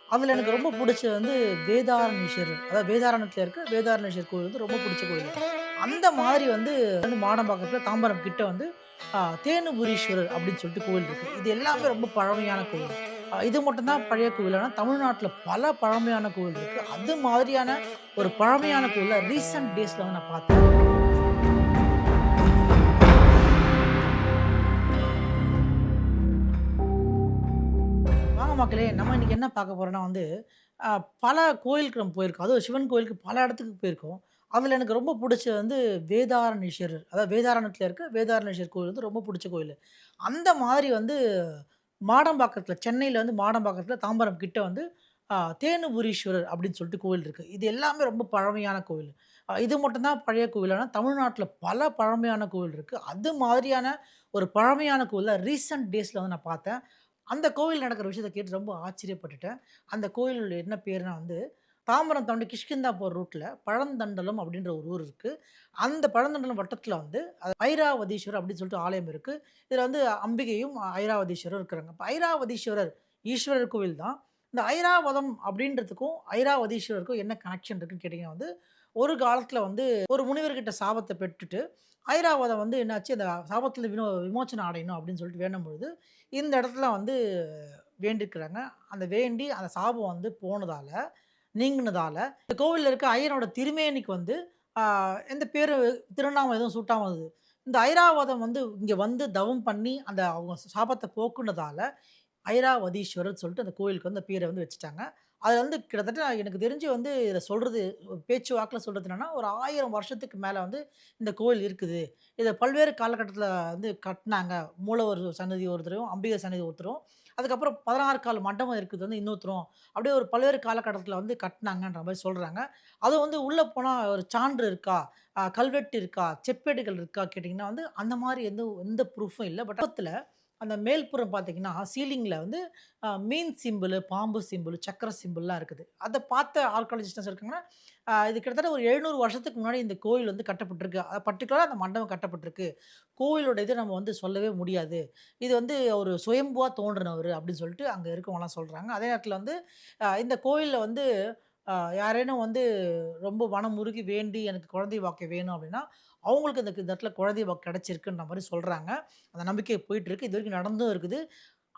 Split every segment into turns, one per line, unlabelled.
அதில எனக்கு ரொம்ப புடிச்சது வந்து வேதாரண்யேஸ்வரர். அதாவது வேதாரண்யத்தில இருக்க வேதாரண்யேஸ்வரர் கோவில் வந்து ரொம்ப புடிச்ச கோயில். அந்த மாதிரி வந்து மாடம்பாக்கத்தில தாம்பரம் கிட்ட வந்து தேனுபுரீஸ்வரர் அப்படின்னு சொல்லிட்டு கோவில் இருக்கு. இது எல்லாமே ரொம்ப பழமையான கோவில். இது மட்டும் தான் பழைய கோவில். ஆனா தமிழ்நாட்டில பல பழமையான கோவில் இருக்கு. அது மாதிரியான ஒரு பழமையான கோவில ரீசென்ட் டேஸ்ல வந்து நான் பார்த்தேன். வாங்க மக்களே, நம்ம இன்னைக்கு என்ன பார்க்க போறோம்னா வந்து, அ பல கோயிலுக்கு நம்ம போயிருக்கோம். அதுவும் சிவன் கோயிலுக்கு பல இடத்துக்கு போயிருக்கோம். அதில எனக்கு ரொம்ப புடிச்சது வந்து வேதாரண்யேஸ்வரர். அதாவது வேதாரண்யத்தில இருக்க வேதாரண்யேஸ்வரர் கோவில் வந்து ரொம்ப புடிச்ச கோயிலு. அந்த மாதிரி வந்து மாடம்பாக்கத்தில சென்னையில வந்து மாடம்பாக்கத்தில தாம்பரம் கிட்ட வந்து தேனுபுரீஸ்வரர் அப்படின்னு சொல்லிட்டு கோவில் இருக்கு. இது எல்லாமே ரொம்ப பழமையான கோவில். இது மட்டும் தான் பழைய கோவில். ஆனா தமிழ்நாட்டில பல பழமையான கோவில் இருக்கு. அது மாதிரியான ஒரு பழமையான கோவில ரீசென்ட் டேஸ்ல வந்து நான் பார்த்தேன். அந்த கோவில் நடக்கிற விஷயத்த கேட்டு ரொம்ப ஆச்சரியப்பட்டுட்டேன். அந்த கோயில் என்ன பேருனா வந்து, தாம்பரம் தாண்டி கிஷ்கிந்தா போற ரூட்ல பழந்தண்டலம் அப்படின்ற ஒரு ஊர் இருக்கு. அந்த பழந்தண்டலம் வட்டத்தில வந்து ஐராவதீஸ்வரர் அப்படின்னு சொல்லிட்டு ஆலயம் இருக்கு. இதில வந்து அம்பிகையும், ஐராவதீஸ்வரரும் இருக்கிறாங்க. இப்ப ஐராவதீஸ்வரர் ஈஸ்வரர் கோவில் தான். இந்த ஐராவதம் அப்படின்றதுக்கும், ஐராவதீஸ்வரருக்கும் என்ன கனெக்ஷன் இருக்குன்னு கேட்டீங்கன்னா வந்து, ஒரு காலத்தில வந்து ஒரு முனிவர்கிட்ட சாபத்த பெற்றுட்டு, ஐராவதம் வந்து என்னாச்சு, அந்த சாபத்தில விமோசனம் அடையணும் அப்படின்னு சொல்லிட்டு வேண்டும்பொழுது, இந்த இடத்துல வந்து வேண்டிக்கிறாங்க. அந்த வேண்டி அந்த சாபம் வந்து போனதால, நீங்குனதால, இந்த கோவில்ல இருக்க ஐயனோட திருமேனிக்கு வந்து ஆ எந்த பேரு திருநாமம் எதுவும் சூட்டாம இருந்தது. இந்த ஐராவதம் வந்து இங்க வந்து தவம் பண்ணி, அந்த அவங்க சாபத்த போக்குனதால, ஐராவதீஸ்வரர் சொல்லிட்டு அந்த கோயிலுக்கு வந்து பேர வந்து வச்சுட்டாங்க. அது வந்து கிட்டத்தட்ட எனக்கு தெரிஞ்சு வந்து இத சொல்றது பேச்சு வாக்குல சொல்றது என்னன்னா, ஒரு 1000 வருஷத்துக்கு மேல வந்து இந்த கோயில் இருக்குது. இத பல்வேறு காலகட்டத்தில வந்து கட்னாங்க. மூலவர் சன்னதி ஒருத்தரும், அம்பிகை சன்னதி ஒருத்தரும், அதுக்கப்புறம் 16 கால் மண்டபம் இருக்குது வந்து இன்னொருத்தரும். அப்படியே ஒரு பல்வேறு காலகட்டத்தில வந்து கட்னாங்கன்ற மாரி சொல்றாங்க. அதுவும் வந்து உள்ள போனா ஒரு சான்று இருக்கா? கல்வெட்டு இருக்கா? செப்பேடுகள் இருக்கா? கேட்டீங்கன்னா வந்து அந்த மாரி எந்த ப்ரூஃபும் இல்ல. பட் பக்கத்துல அந்த மேல்புறம் பார்த்தீங்கன்னா, சீலிங்ல வந்து மீன் சிம்பலு, பாம்பு சிம்பல், சக்கர சிம்பல்லாம் இருக்குது. அத பார்த்த ஆர்க்கியாலஜிஸ்ட் என்ன சொல்லிருக்காங்கன்னா, இது கிட்டத்தட்ட ஒரு 700 வருஷத்துக்கு முன்னாடி இந்த கோயில் வந்து கட்டப்பட்டிருக்கு. பர்ட்டிகுலரா அந்த மண்டபம் கட்டப்பட்டிருக்கு. கோயிலோட இத நம்ம வந்து சொல்லவே முடியாது. இது வந்து ஒரு சுயம்புவா தோன்றினவரு அப்படின்னு சொல்லிட்டு அங்க இருக்கவங்கலாம் சொல்றாங்க. அதே நேரத்தில வந்து இந்த கோயில்ல வந்து யாரேனும் வந்து ரொம்ப மனமுருகி வேண்டி எனக்கு குழந்தை பாக்கியம் வேணும் அப்படின்னா, அவங்களுக்கு இந்த இடத்துல குழந்தை பாக்கியம் கிடைச்சிருக்குன்ற மாரி சொல்றாங்க. அந்த நம்பிக்கை போயிட்டுருக்கு. இதுவரைக்கும் நடந்தும் இருக்குது.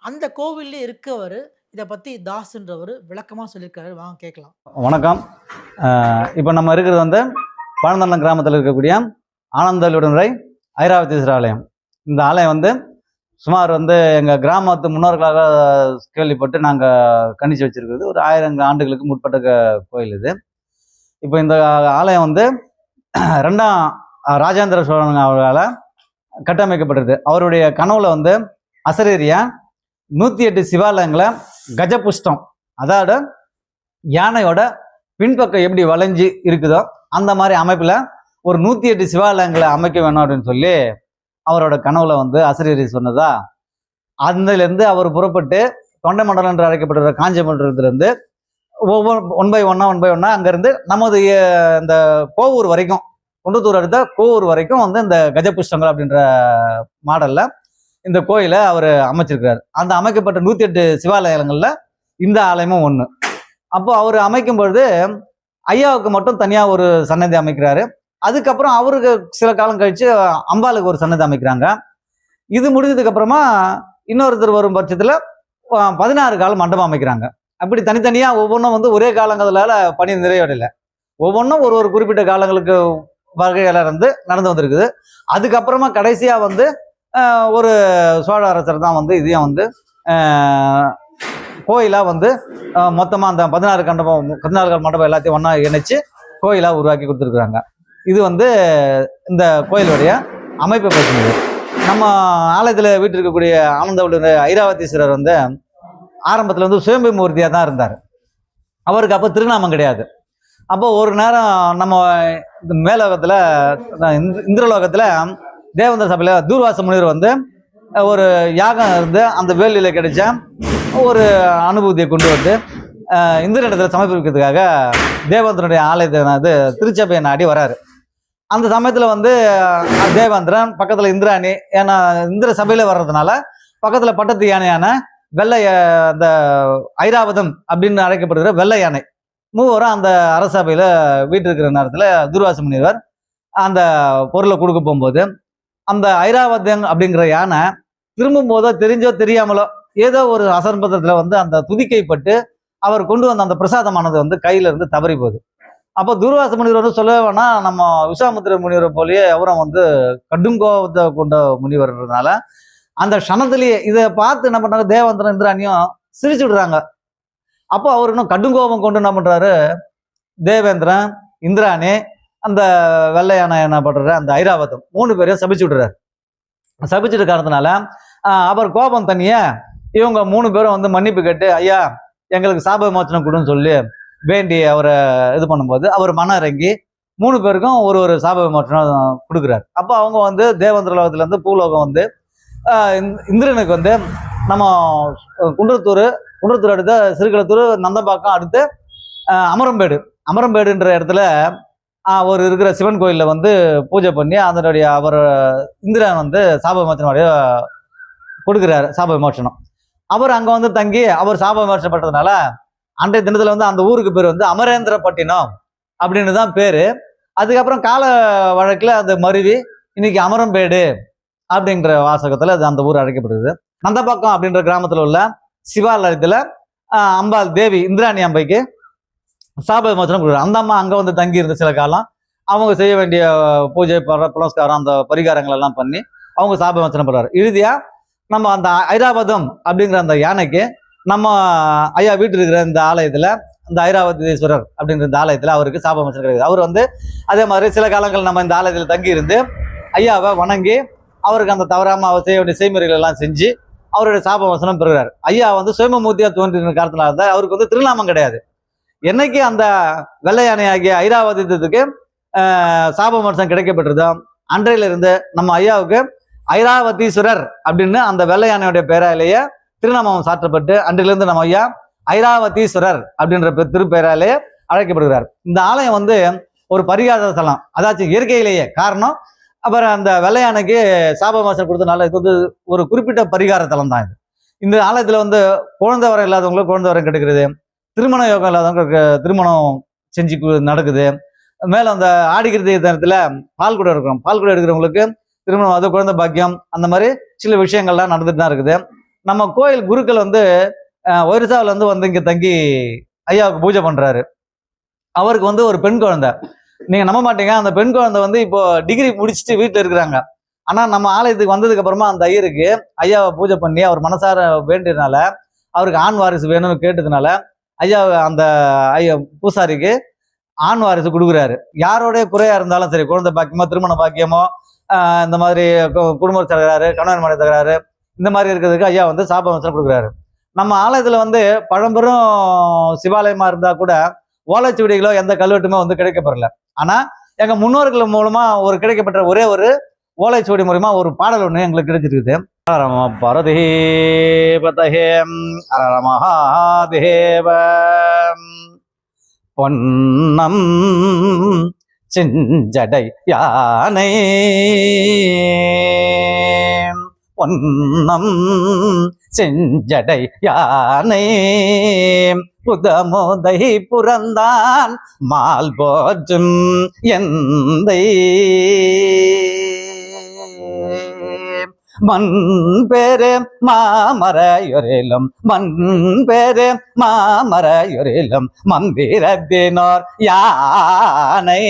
அந்த கோவில்லயே இருக்கவரு, இத பத்தி தாஸ்ன்றவரு விளக்கமா சொல்லியிருக்காரு. வாங்க கேட்கலாம்.
வணக்கம். இப்போ நம்ம இருக்கிறது வந்து பழந்தண்டலம் கிராமத்தில் இருக்கக்கூடிய ஆனந்தலுடனுரை ஐராவதீஸ்வரர் ஆலயம். இந்த ஆலயம் வந்து சுமார் வந்து எங்கள் கிராமத்து முன்னோர்களாக கேள்விப்பட்டு நாங்கள் கணிச்சு வச்சிருக்கிறது ஒரு 1000 ஆண்டுகளுக்கு முற்பட்ட கோயில் இது. இப்போ இந்த ஆலயம் வந்து 2ஆம் ராஜேந்திர சோழன் அவர்களால் கட்டமைக்கப்பட்டது. அவருடைய கனவுல வந்து அசரீரியா 108 சிவாலயங்களை கஜபுஷ்டம், அதாவது யானையோட பின்பக்கம் எப்படி வளைஞ்சு இருக்குதோ அந்த மாதிரி அமைப்புல ஒரு 108 சிவாலயங்களை அமைக்க வேணும் அப்படின்னு சொல்லி அவரோட கனவுல வந்து அசரீரி சொன்னதா. அதுல இருந்து அவர் புறப்பட்டு தொண்டை மண்டலம் என்று அழைக்கப்பட்ட காஞ்சிபுரத்துல இருந்து ஒவ்வொரு ஒன் பை ஒன்னா அங்கிருந்து நமது இந்த கோவூர் வரைக்கும், குன்றத்தூர் அடுத்த கோவூர் வரைக்கும் வந்து இந்த கஜபுஷ்டங்கள் அப்படின்ற மாடல்ல இந்த கோயிலை அவர் அமைச்சிருக்கிறார். அந்த அமைக்கப்பட்ட 108 சிவாலயங்கள்ல இந்த ஆலயமும் ஒண்ணு. அப்போ அவர் அமைக்கும் பொழுது ஐயாவுக்கு மட்டும் தனியா ஒரு சன்னதி அமைக்கிறாரு. அதுக்கப்புறம் அவருக்கு சில காலம் கழிச்சு அம்பாளுக்கு ஒரு சன்னதி அமைக்கிறாங்க. இது முடிஞ்சதுக்கு அப்புறமா இன்னொருத்தர் வரும் பட்சத்துல 16 கால மண்டபம் அமைக்கிறாங்க. அப்படி தனித்தனியா ஒவ்வொன்றும் வந்து ஒரே காலங்களால பணி நிறைவடையல. ஒவ்வொன்றும் ஒரு குறிப்பிட்ட காலங்களுக்கு வகையில இருந்து நடந்து வந்திருக்குது. அதுக்கப்புறமா கடைசியா வந்து ஒரு சோழ அரசர் தான் வந்து இதையும் வந்து கோயிலா வந்து மொத்தமா அந்த 16 கால் மண்டபம் எல்லாத்தையும் ஒன்னா இணைச்சு கோயிலா உருவாக்கி கொடுத்துருக்குறாங்க. இது வந்து இந்த கோயிலுடைய அமைப்பை பற்றினது. நம்ம ஆலயத்துல வீட்டு இருக்கக்கூடிய ஆனந்தவுள்ள ஐராவதீஸ்வரர் வந்து ஆரம்பத்துல வந்து சுயம்பு மூர்த்தியா தான் இருந்தார். அவருக்கு அப்போ திருநாமம் கிடையாது. அப்போ ஒரு நேரம் நம்ம மேலோகத்துல இந்திரலோகத்துல தேவேந்திர சபையில தூர்வாச முனிவர் வந்து ஒரு யாகம் இருந்து அந்த வேள்வியில கிடைச்ச ஒரு அனுபூதியை கொண்டு வந்து இந்திரனிடத்துல சமர்ப்பிக்கிறதுக்காக தேவேந்திரனுடைய ஆலயத்தை வந்து திருச்சபையை நாடி வராரு. அந்த சமயத்துல வந்து தேவேந்திரன் பக்கத்துல இந்திராணி, ஏன்னா இந்திர சபையில வர்றதுனால பக்கத்துல பட்டத்து யானையான வெள்ளை அந்த ஐராவதம் அப்படின்னு அழைக்கப்படுகிற வெள்ளை யானை மூவரும் அந்த அரசபையில வீட்டிருக்கிற நேரத்துல துர்வாச முனிவர் அந்த பொருளை கொடுக்க போகும்போது அந்த ஐராவதம் அப்படிங்கிற யானை திரும்பும் போதோ தெரிஞ்சோ தெரியாமலோ ஏதோ ஒரு அசம்பந்தத்துல வந்து அந்த துதிக்கைப்பட்டு அவர் கொண்டு வந்த அந்த பிரசாதமானது வந்து கையில இருந்து தவறி போகுது. அப்போ துர்வாச முனிவர் வந்து சொல்லவே வேணா, நம்ம விஸ்வாமித்திர முனிவரை போலயே அவரும் வந்து கடுங்கோபத்தை கொண்ட முனிவர்ன்றதுனால அந்த க்ஷணத்திலேயே இதை பார்த்து என்ன பண்றாங்க, தேவேந்திரன் இந்திராணியும் சிரிச்சு விடுறாங்க. அப்போ அவர் இன்னும் கடுங்கோபம் கொண்டு என்ன பண்றாரு, தேவேந்திரன் இந்திராணி அந்த வெள்ளையான என்ன பண்றாரு, அந்த ஐராவதம் 3 பேரையும் சபிச்சு விடுறாரு. சபிச்சுட்டு காரணத்தினால அவர் கோபம் தண்ணிய இவங்க 3 பேரும் வந்து மன்னிப்பு கேட்டு, ஐயா எங்களுக்கு சாப விமோச்சனம் கொடுன்னு சொல்லி வேண்டி அவரை இது பண்ணும்போது அவர் மனம் இறங்கி 3 பேருக்கும் ஒரு சாப விமோச்சனம் கொடுக்குறாரு. அப்போ அவங்க வந்து தேவேந்திர லோகத்துல இருந்து பூலோகம் வந்து இந்திரனுக்கு வந்து நம்ம குன்றத்தூர் அடுத்த சிறுகளத்தூர் நந்தம்பாக்கம் அடுத்து அமரம்பேடுன்ற இடத்துல ஒரு இருக்கிற சிவன் கோயிலில் வந்து பூஜை பண்ணி அதனுடைய அவர் இந்திரன் வந்து சாப விமோச்சனம் கொடுக்குறாரு. சாப விமோச்சனம் அவர் அங்கே வந்து தங்கி அவர் சாப விமோச்சனப்பட்டதுனால அன்றைய தினத்தில் வந்து அந்த ஊருக்கு பேர் வந்து அமரேந்திரப்பட்டினம் அப்படின்னு தான் பேர். அதுக்கப்புறம் கால வழக்கில் அது மருவி இன்னைக்கு அமரம்பேடு அப்படிங்கிற வாசகத்தில் அது அந்த ஊர் அழைக்கப்படுது. நந்தம்பாக்கம் அப்படின்ற கிராமத்தில் உள்ள சிவாலயத்தில் அம்பாள் தேவி இந்திராணி அம்பைக்கு சாப விமோச்சனம் கொடுக்குறாரு. அந்த அம்மா அங்கே வந்து தங்கி இருந்த சில காலம் அவங்க செய்ய வேண்டிய பூஜை புனஸ்காரம் அந்த பரிகாரங்கள் எல்லாம் பண்ணி அவங்க சாப விமோச்சனம் பண்றாரு. இறுதியா நம்ம அந்த ஐராவதம் அப்படிங்கிற அந்த யானைக்கு நம்ம ஐயா வீட்டு இருக்கிற இந்த ஆலயத்துல இந்த ஐராவதீஸ்வரர் அப்படிங்கிற இந்த ஆலயத்துல அவருக்கு சாப விமோச்சனம் கிடையாது. அவர் வந்து அதே மாதிரி சில காலங்கள் நம்ம இந்த ஆலயத்தில் தங்கி இருந்து ஐயாவை வணங்கி அவருக்கு அந்த தவறாம அவர் செய்ய வேண்டிய செய்முறைகள் எல்லாம் செஞ்சு அவருடைய சாப விமோச்சனம் பெறுகிறார். ஐயா வந்து சுயமூர்த்தியா தோன்றின காரணத்தினால தான் அவருக்கு வந்து திருநாமம் கிடையாது. என்னைக்கு அந்த வெள்ளை யானை ஆகிய ஐராவதத்துக்கு சாப விமோச்சனம் கிடைக்கப்பட்டிருந்தோ அன்றையில இருந்து நம்ம ஐயாவுக்கு ஐராவதீஸ்வரர் அப்படின்னு அந்த வெள்ளை யானையுடைய பேராலேயே திருநாமம் சாற்றப்பட்டு அன்றிலிருந்து நம்ம ஐயா ஐராவதீஸ்வரர் அப்படின்ற திருப்பெயராலேயே அழைக்கப்படுகிறார். இந்த ஆலயம் வந்து ஒரு பரிகார தலம், அதாச்சும் இயற்கையிலேயே காரணம். அப்புறம் அந்த வெள்ளை யானைக்கு சாப விமோச்சனம் கொடுத்தனால இது வந்து ஒரு குறிப்பிட்ட பரிகார தலம் தான் இது. இந்த ஆலயத்துல வந்து குழந்தை வரம் இல்லாதவங்களுக்கு குழந்தை வரம் கிடைக்கிறது, திருமண யோகம் இல்லாதவங்களுக்கு திருமணம் செஞ்சு நடக்குது. மேலும் அந்த ஆடிக்கிருதி தினத்துல பால் கூட இருக்கிறோம், பால் கூட எடுக்கிறவங்களுக்கு திருமணம், அது குழந்தை பாக்கியம், அந்த மாதிரி சில விஷயங்கள்லாம் நடந்துட்டு தான் இருக்குது. நம்ம கோயில் குருக்கள் வந்து ஒரிசாவில இருந்து வந்து இங்க தங்கி ஐயாவுக்கு பூஜை பண்றாரு. அவருக்கு வந்து ஒரு பெண் குழந்தை, நீங்க நம்ப மாட்டீங்க, அந்த பெண் குழந்தை வந்து இப்போ டிகிரி முடிச்சுட்டு வீட்டுல இருக்கிறாங்க. ஆனா நம்ம ஆலயத்துக்கு வந்ததுக்கு அப்புறமா அந்த ஐயருக்கு ஐயாவை பூஜை பண்ணி அவர் மனசார வேண்டியதுனால அவருக்கு ஆண் வாரிசு வேணும்னு கேட்டதுனால ஐயா அந்த ஐயா பூசாரிக்கு ஆண் வாரிசு கொடுக்குறாரு. யாரோடைய குறையா இருந்தாலும் சரி, குழந்தை பாக்கியமோ திருமண பாக்கியமோ இந்த மாதிரி குடும்ப தகராறு, கணவன் மனை தகராறு, இந்த மாதிரி இருக்கிறதுக்கு ஐயா வந்து சாப விமோச்சனம் கொடுக்குறாரு. நம்ம ஆலயத்துல வந்து பழம்பெரும் சிவாலயமா இருந்தா கூட ஓலைச்சுவடிகளோ எந்த கல்வெட்டுமே வந்து கிடைக்கப்படல. ஆனா எங்க முன்னோர்கள் மூலமா ஒரு கிடைக்கப்பட்ட ஒரே ஒரு ஓலைச்சுவடி மூலமா ஒரு பாடல் ஒண்ணு எங்களுக்கு கிடைச்சிருக்குது. பரதேவதேம் அரமஹாதேவ பொன்னம் செஞ்சடை யானை பொன்னம் செஞ்சடை யானை புதமோதை புறந்தான் மால் போற்றும் எந்தை மண் பேரு மாமரையொரிலும் மண் பேரு மாமரையொரிலும் மந்திரத்தினோர் யானை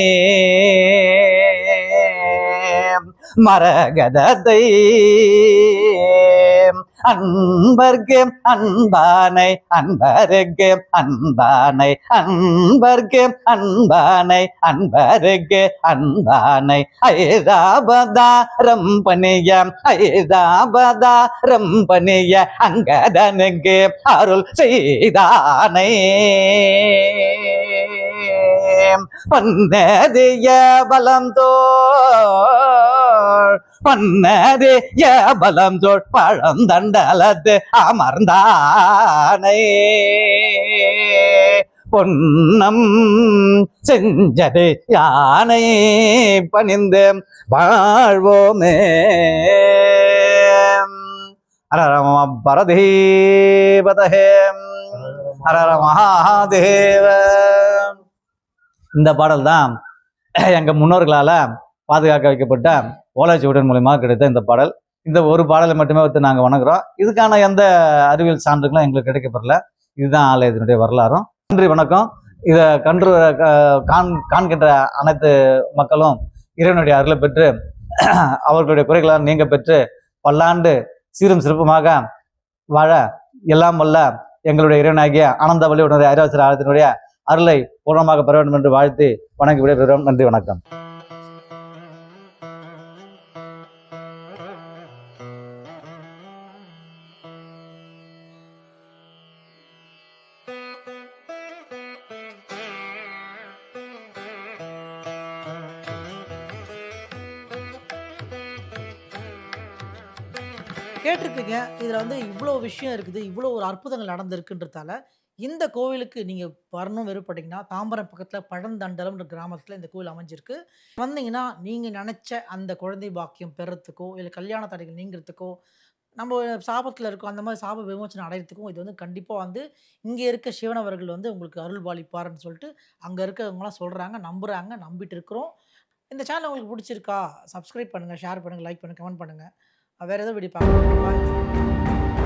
மரகதத்தை அன்பர்க்கு அன்பானை அன்பருக்கு அன்பானை அன்பர்க்கு அன்பானை அன்பருக்கு அன்பானை ஐராபதாரம் பணிய ஐராபதாரம் பணிய அங்கதனுக்கு அருள் செய்தானை பன்னதிய பலம் தோள் பன்னதிய பலம் தோள் பழந்தண்டலத்து அமர்ந்தானை பொன்னம் செஞ்சது யானை பணிந்து வாழ்வோமே. ஹர நம பரதேவதஹே ஹர ஹர மகாதேவ. இந்த பாடல் தான் எங்கள் முன்னோர்களால் பாதுகாக்க வைக்கப்பட்ட ஓலைச்சுவடின் மூலியமா கிடைத்த இந்த பாடல். இந்த ஒரு பாடலை மட்டுமே வைத்து நாங்கள் வணங்குறோம். இதுக்கான எந்த அறிவியல் சான்றுகளும் எங்களுக்கு கிடைக்கப்படல. இதுதான் ஆலயத்தினுடைய வரலாறும். நன்றி, வணக்கம். இதை காண்கின்ற அனைத்து மக்களும் இறைவனுடைய அருளை பெற்று அவர்களுடைய குறைகளால் நீங்க பெற்று பல்லாண்டு சீரும் சிறப்புமாக வாழ எல்லாம் வல்ல எங்களுடைய இறைவனாகிய ஆனந்த வழியுடைய ஐராவதீஸ்வரர் ஆலயத்தினுடைய அருளை பூர்ணமாக பெற வேண்டும் என்று வாழ்த்தி வணங்கி விடைபெறுகிறோம். நன்றி, வணக்கம்.
கேட்டிருப்பீங்க. இதில வந்து இவ்ளோ விஷயம் இருக்குது. இவ்ளோ ஒரு அற்புதங்கள் நடந்திருக்குன்றதால, இந்த கோவிலுக்கு நீங்க வரணும் விருப்பப்பட்டீங்கன்னா, தாம்பரம் பக்கத்தில பழந்தண்டலம்ன்ற கிராமத்தில இந்த கோவில் அமைஞ்சிருக்கு. வந்தீங்கன்னா, நீங்க நெனச்ச அந்த குழந்தை பாக்கியம் பெறத்துக்கோ, இல்ல கல்யாண தடைகள் நீங்கிறதுக்கோ, நம்ம சாபத்தில இருக்கோம். அந்த மாரி சாப விமோசனம் அடையறதுக்கும் இது வந்து கண்டிப்பா வந்து இங்க இருக்க சிவன் அவர்கள் வந்து உங்களுக்கு அருள் பாலிப்பார்ன்னு சொல்லிட்டு, அங்க இருக்கவங்கலாம் சொல்றாங்க, நம்புறாங்க, நம்பிட்டு இருக்கிறோம். இந்த சேனல் உங்களுக்கு புடிச்சிருக்கா? சப்ஸ்கிரைப் பண்ணுங்க, ஷேர் பண்ணுங்க, லைக் பண்ணுங்க, கமெண்ட் பண்ணுங்க. வேற ஏதோ வீடியோ பார்க்கலாம். பாய்.